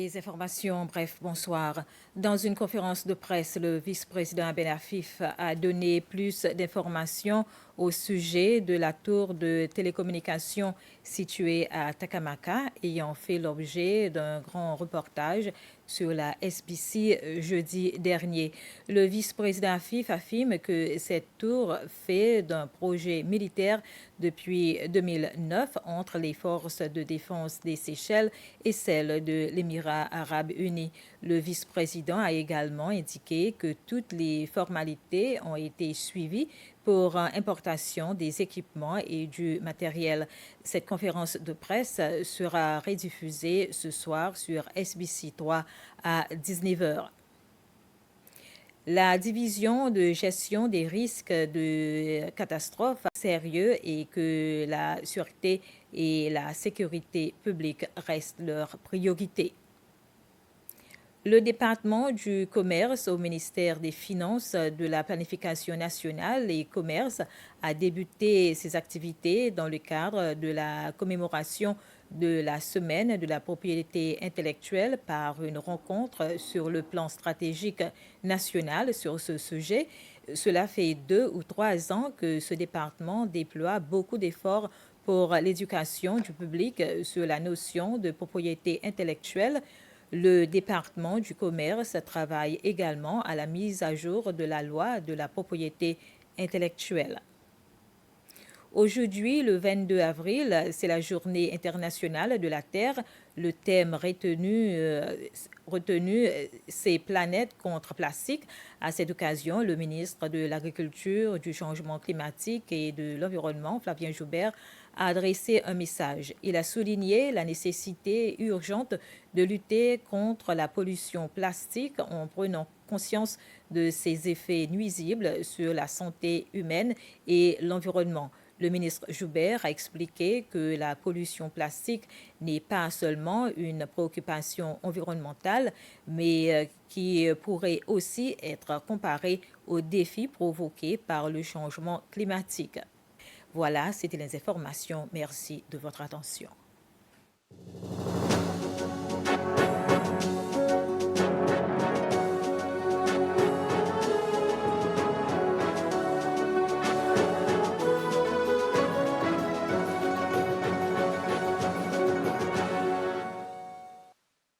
Les informations, bref, bonsoir. Dans une conférence de presse, le vice-président Ben Affif a donné plus d'informations au sujet de la tour de télécommunications située à Takamaka, ayant fait l'objet d'un grand reportage sur la SBC jeudi dernier. Le vice-président Affif affirme que cette tour fait d'un projet militaire depuis 2009 entre les forces de défense des Seychelles et celles de l'Émirat arabe uni. Le vice-président a également indiqué que toutes les formalités ont été suivies pour importation des équipements et du matériel. Cette conférence de presse sera rediffusée ce soir sur SBC3 à 19 heures. La division de gestion des risques de catastrophes sérieux et que la sûreté et la sécurité publique restent leur priorité. Le département du commerce au ministère des Finances, de la Planification nationale et commerce a débuté ses activités dans le cadre de la commémoration de la semaine de la propriété intellectuelle par une rencontre sur le plan stratégique national sur ce sujet. Cela fait 2 ou 3 ans que ce département déploie beaucoup d'efforts pour l'éducation du public sur la notion de propriété intellectuelle. Le département du commerce travaille également à la mise à jour de la loi de la propriété intellectuelle. Aujourd'hui, le 22 avril, c'est la journée internationale de la Terre. Le thème retenu, c'est planète contre plastique. À cette occasion, le ministre de l'Agriculture, du Changement climatique et de l'Environnement, Flavien Joubert, a adressé un message. Il a souligné la nécessité urgente de lutter contre la pollution plastique en prenant conscience de ses effets nuisibles sur la santé humaine et l'environnement. Le ministre Joubert a expliqué que la pollution plastique n'est pas seulement une préoccupation environnementale, mais qui pourrait aussi être comparée aux défis provoqués par le changement climatique. Voilà, c'était les informations. Merci de votre attention.